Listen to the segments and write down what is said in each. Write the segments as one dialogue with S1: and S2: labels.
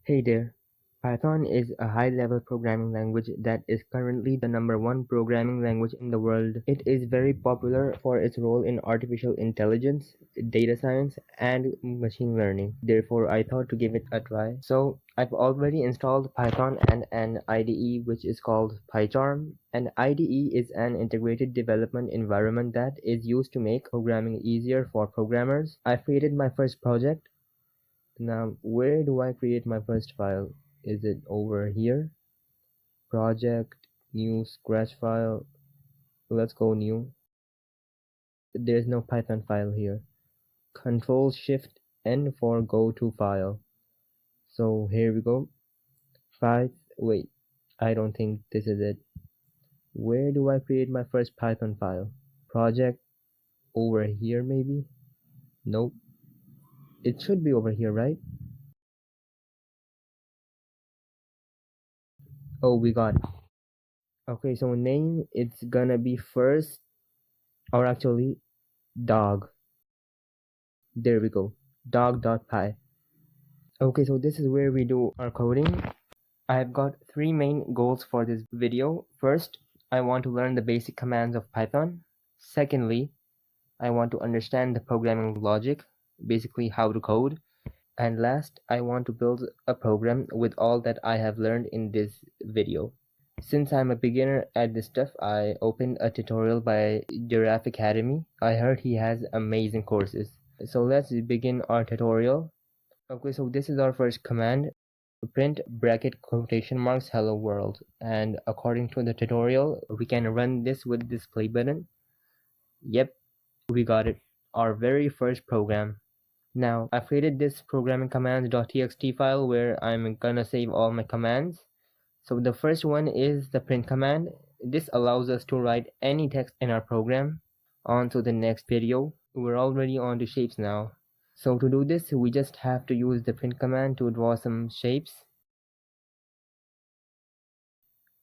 S1: Hey there. Python is a high-level programming language that is currently the #1 programming language in the world. It is very popular for its role in artificial intelligence, data science, and machine learning. Therefore, I thought to give it a try. So, I've already installed Python and an IDE which is called PyCharm. An IDE is an integrated development environment that is used to make programming easier for programmers. I've created my first project. Now, where do I create my first file? Is it over here? Project, new scratch file. Let's go new. There's no Python file here. Control Shift N for go to file. So here we go. Wait, I don't think this is it. Where do I create my first Python file? Project, over here maybe? Nope. It should be over here, right? Oh, we got it. Okay, so name, it's gonna be first, or actually dog. There we go, dog.py. Okay, so this is where we do our coding. I've got three main goals for this video. First, I want to learn the basic commands of Python. Secondly, I want to understand the programming logic, basically how to code. And last, I want to build a program with all that I have learned in this video. Since I'm a beginner at this stuff, I opened a tutorial by Giraffe Academy. I heard he has amazing courses. So let's begin our tutorial. Okay, so this is our first command. Print bracket quotation marks hello world, and according to the tutorial we can run this with this play button. Yep, we got it, our very first program. Now I've created this programming commands.txt file where I'm gonna save all my commands. So the first one is the print command. This allows us to write any text in our program. On to the next video. We're already on to shapes now. So to do this, we just have to use the print command to draw some shapes.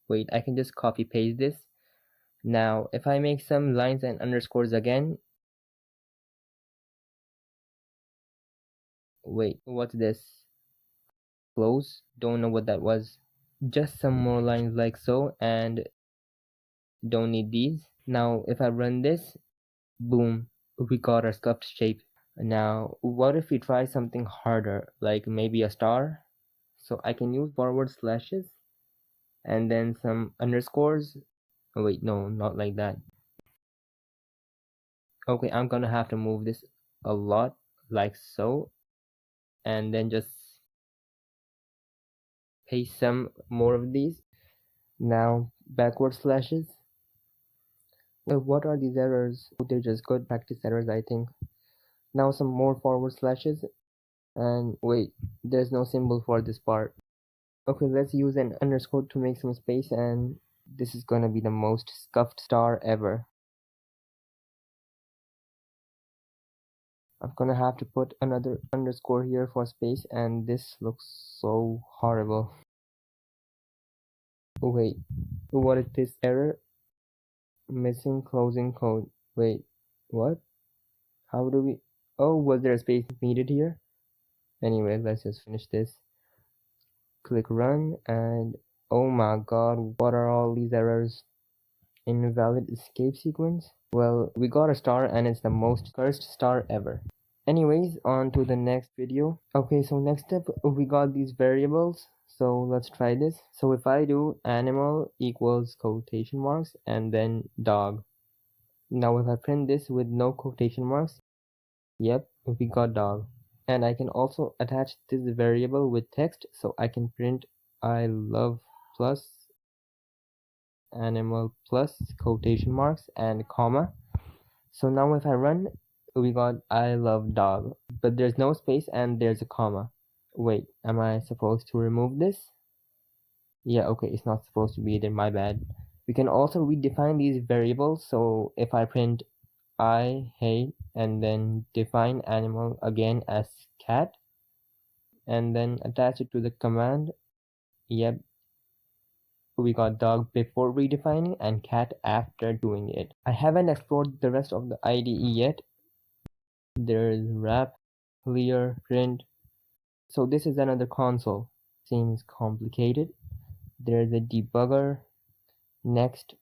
S1: Wait, I can just copy paste this. Now, if I make some lines and underscores again. Wait, what's this? Close, don't know what that was. Just some more lines like so, and don't need these. Now, if I run this, boom, we got our scuffed shape. Now, what if we try something harder, like maybe a star? So I can use forward slashes and then some underscores. Oh, wait, no, not like that. Okay, I'm gonna have to move this a lot, like so, and then just paste some more of these. Now, backward slashes. What are these errors? They're just good practice errors, I think. Now some more forward slashes. And wait, there's no symbol for this part. Okay, let's use an underscore to make some space, and this is gonna be the most scuffed star ever. I'm gonna have to put another underscore here for space, and this looks so horrible. Wait, what is this error? Missing closing code. Wait, what? How do we... Oh, was there a space needed here? Anyway, let's just finish this. Click run, and oh my god, what are all these errors? Invalid escape sequence? Well, we got a star and it's the most cursed star ever. Anyways, on to the next video. Okay, so next step, we got these variables. So let's try this. So if I do animal equals quotation marks and then dog. Now if I print this with no quotation marks, yep, we got dog. And I can also attach this variable with text, so I can print I love plus animal plus quotation marks and comma. So now if I run, we got I love dog, but there's no space and there's a comma. Wait, am I supposed to remove this? Yeah, okay, it's not supposed to be there, my bad. We can also redefine these variables, so if I print I hate and then define animal again as cat and then attach it to the command, yep, we got dog before redefining and cat after doing it. I haven't explored the rest of the IDE yet. There's wrap, clear, print. So this is another console. Seems complicated. There's a debugger. Next.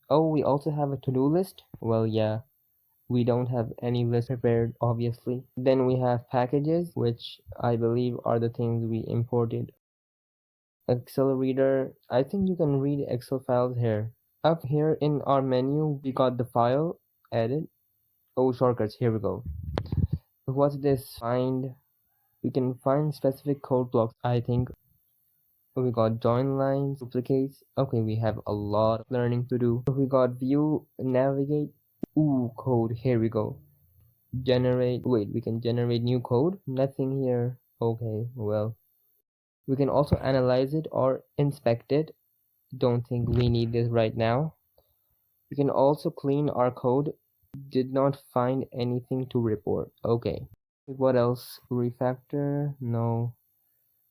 S1: Oh, we also have a to-do list. Well, yeah, we don't have any list prepared, obviously. Then we have packages, which I believe are the things we imported. Excel reader. I think you can read Excel files here. Up here in our menu, we got the file, edit. Oh, shortcuts, here we go. What's this? Find. We can find specific code blocks, I think. We got join lines, duplicates. Okay, we have a lot of learning to do. We got view, navigate. Ooh, code, here we go. Generate, wait, we can generate new code. Nothing here. Okay, well. We can also analyze it or inspect it. Don't think we need this right now. We can also clean our code. Did not find anything to report. Okay. What else? Refactor? No.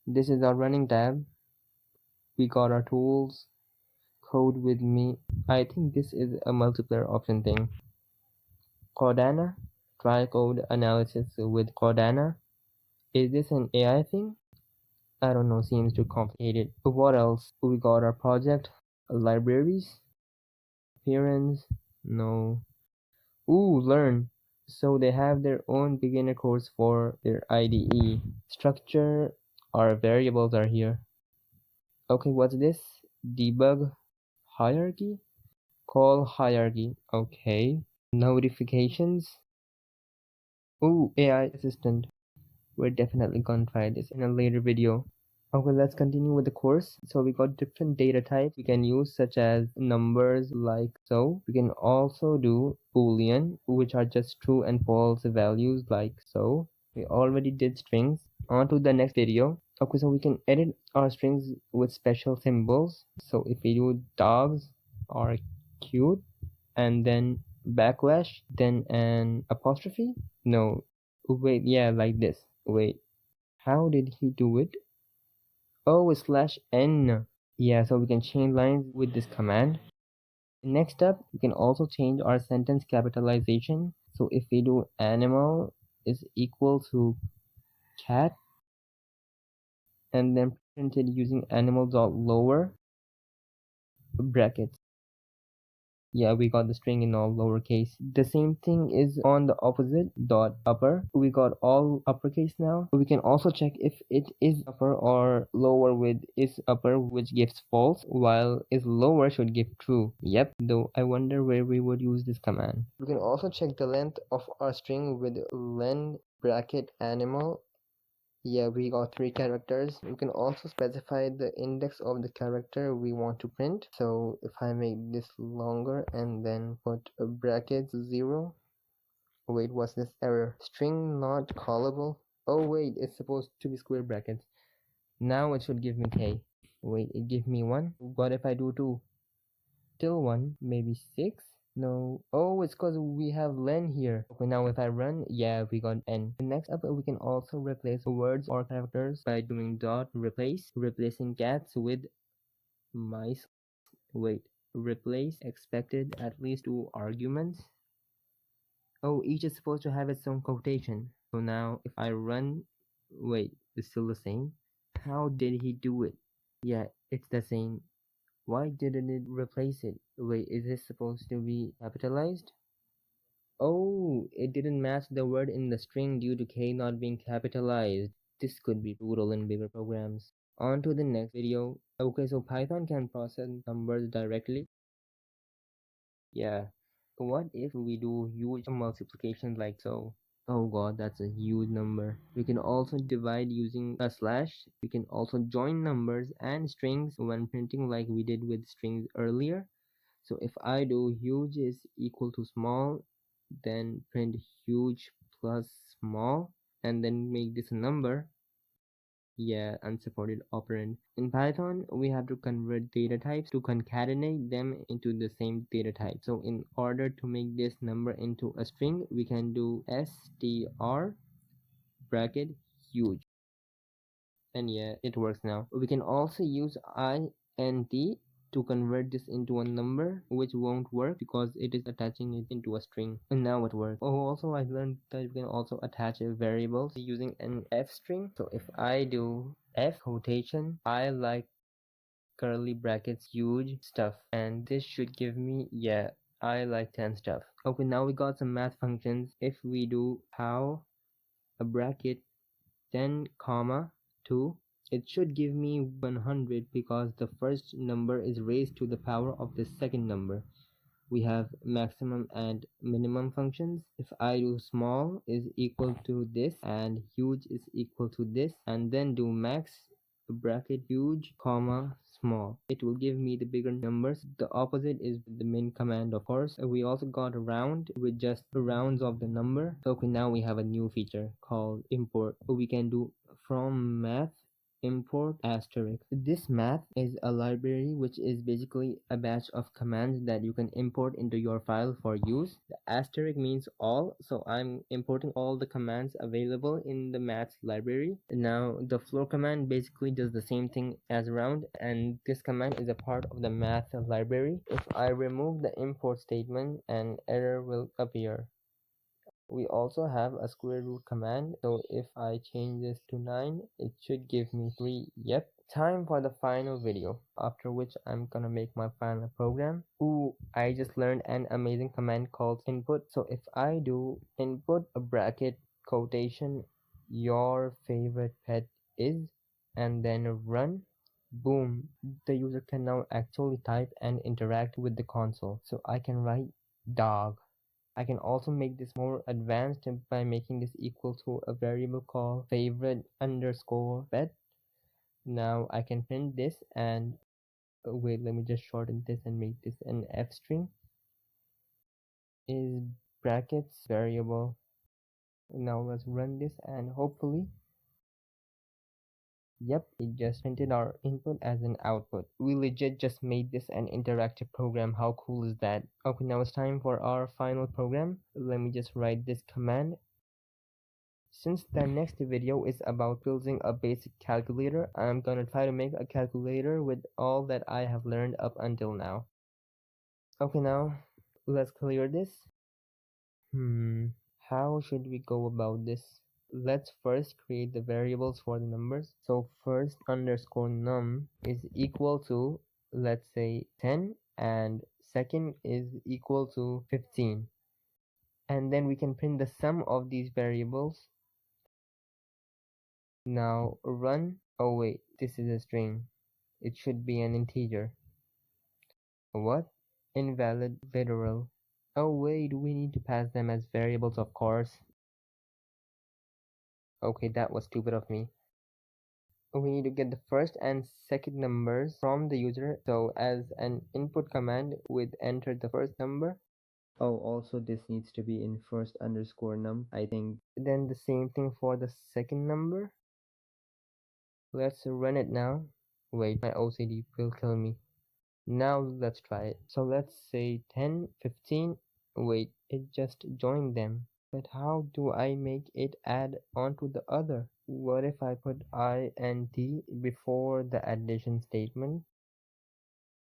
S1: This is our running tab. We got our tools. Code with me. I think this is a multiplayer option thing. Cordana? Try code analysis with Cordana. Is this an AI thing? I don't know, seems too complicated. What else? We got our project. Libraries. Appearance. No. Ooh, learn. So they have their own beginner course for their IDE. Structure. Our variables are here. Okay, what's this? Debug hierarchy? Call hierarchy. Okay. Notifications. Ooh, AI assistant. We're definitely gonna try this in a later video. Okay, let's continue with the course. So we got different data types we can use, such as numbers like so. We can also do Boolean, which are just true and false values like so. We already did strings. On to the next video. Okay, so we can edit our strings with special symbols. So if we do dogs are cute, and then backlash, then an apostrophe. No, wait, yeah, like this. Wait, how did he do it? Oh, slash n. Yeah, so we can change lines with this command. Next up, we can also change our sentence capitalization. So if we do animal is equal to cat, and then printed using animal dot lower brackets. Yeah, we got the string in all lowercase. The same thing is on the opposite, dot upper. We got all uppercase now. We can also check if it is upper or lower with is upper, which gives false, while is lower should give true. Yep, though I wonder where we would use this command. We can also check the length of our string with len bracket animal. Yeah, we got 3 characters. We can also specify the index of the character we want to print. So if I make this longer and then put a bracket 0. Wait, what's this error? String not callable. Oh wait, it's supposed to be square brackets. Now it should give me k. Wait, it gave me 1. What if I do 2? Still 1, maybe 6? No. Oh, it's because we have len here. Okay, now if I run, yeah, we got n. Next up, we can also replace words or characters by doing dot replace, replacing cats with mice. Wait, replace expected at least 2 arguments. Oh, each is supposed to have its own quotation. So now if I run, wait, it's still the same. How did he do it? Yeah, it's the same. Why didn't it replace it? Wait, is this supposed to be capitalized? Oh, it didn't match the word in the string due to k not being capitalized. This could be brutal in bigger programs. On to the next video. Okay, so Python can process numbers directly. Yeah. What if we do huge multiplications like so? Oh god, that's a huge number. We can also divide using a slash. We can also join numbers and strings when printing like we did with strings earlier. So if I do huge is equal to small, then print huge plus small, and then make this a number. Yeah, unsupported operand. In Python, we have to convert data types to concatenate them into the same data type. So in order to make this number into a string, we can do str bracket huge. And yeah, it works now. We can also use int to convert this into a number, which won't work because it is attaching it into a string. And now it works. Oh, also I learned that you can also attach a variable using an f string. So if I do F quotation, I like curly brackets, huge stuff, and this should give me, yeah, I like 10 stuff. Okay, now we got some math functions. If we do how a bracket 10 comma 2, it should give me 100 because the first number is raised to the power of the second number. We have maximum and minimum functions. If I do small is equal to this and huge is equal to this, and then do max bracket huge comma small, it will give me the bigger numbers. The opposite is the min command, of course. We also got a round with just the rounds of the number. Okay, now we have a new feature called import. We can do from math import asterisk. This math is a library which is basically a batch of commands that you can import into your file for use. The asterisk means all, so I'm importing all the commands available in the math library. Now the floor command basically does the same thing as round, and this command is a part of the math library. If I remove the import statement, an error will appear. We also have a square root command, so if I change this to 9, it should give me 3. Yep. Time for the final video, after which I'm gonna make my final program. Ooh, I just learned an amazing command called input. So if I do input a bracket quotation your favorite pet is, and then run, boom, the user can now actually type and interact with the console. So I can write dog. I can also make this more advanced by making this equal to a variable called favorite underscore pet. Now I can print this and wait, let me just shorten this and make this an F string is brackets variable. Now let's run this and hopefully, yep, it just printed our input as an output. We legit just made this an interactive program. How cool is that? Okay, now it's time for our final program. Let me just write this command. Since the next video is about building a basic calculator, I'm gonna try to make a calculator with all that I have learned up until now. Okay, now let's clear this. How should we go about this? Let's first create the variables for the numbers. So first underscore num is equal to, let's say, 10, and second is equal to 15. And then we can print the sum of these variables. Now run. Oh wait, this is a string. It should be an integer. What? Invalid literal. Oh wait, we need to pass them as variables, of course. Okay, that was stupid of me. We need to get the first and second numbers from the user. So as an input command, we'd enter the first number. Oh, also this needs to be in first underscore num, I think. Then the same thing for the second number. Let's run it now. Wait, my OCD will kill me. Now let's try it. So let's say 10, 15. Wait, it just joined them. But how do I make it add onto the other? What if I put int before the addition statement?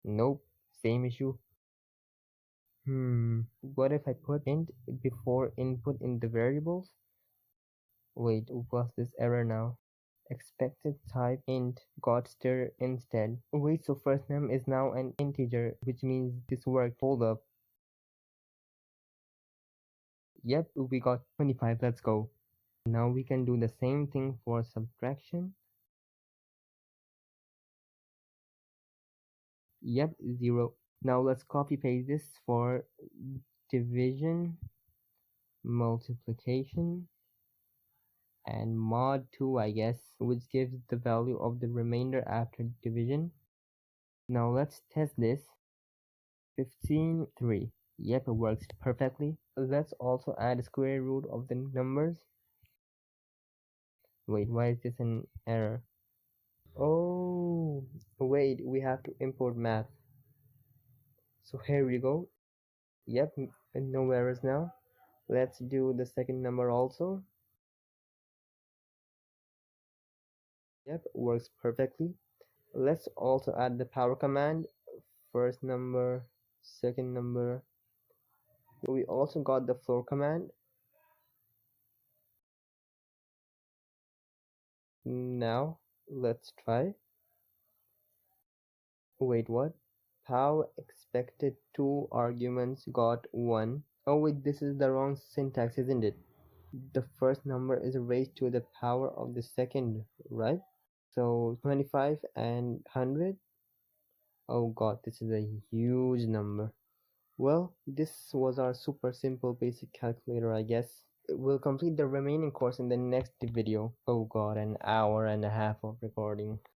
S1: Nope, same issue. What if I put int before input in the variables? Wait, what's this error now? Expected type int got stir instead. Wait, so first name is now an integer, which means this worked. Hold up. Yep, we got 25. Let's go. Now we can do the same thing for subtraction. Yep, 0. Now let's copy paste this for division, multiplication, and mod 2, I guess, which gives the value of the remainder after division. Now let's test this. 15, 3. Yep, it works perfectly. Let's also add a square root of the numbers. Wait, why is this an error? Oh, wait, we have to import math. So here we go. Yep, no errors now. Let's do the second number also. Yep, works perfectly. Let's also add the power command. First number, second number. We also got the floor command. Now Let's try. Wait, what? Pau expected 2 arguments, got 1. Oh wait, this is the wrong syntax, isn't it? The first number is raised to the power of the second, right? So 25 and 100. Oh god, this is a huge number. Well, this was our super simple basic calculator, I guess. We'll complete the remaining course in the next video. Oh god, an hour and a half of recording.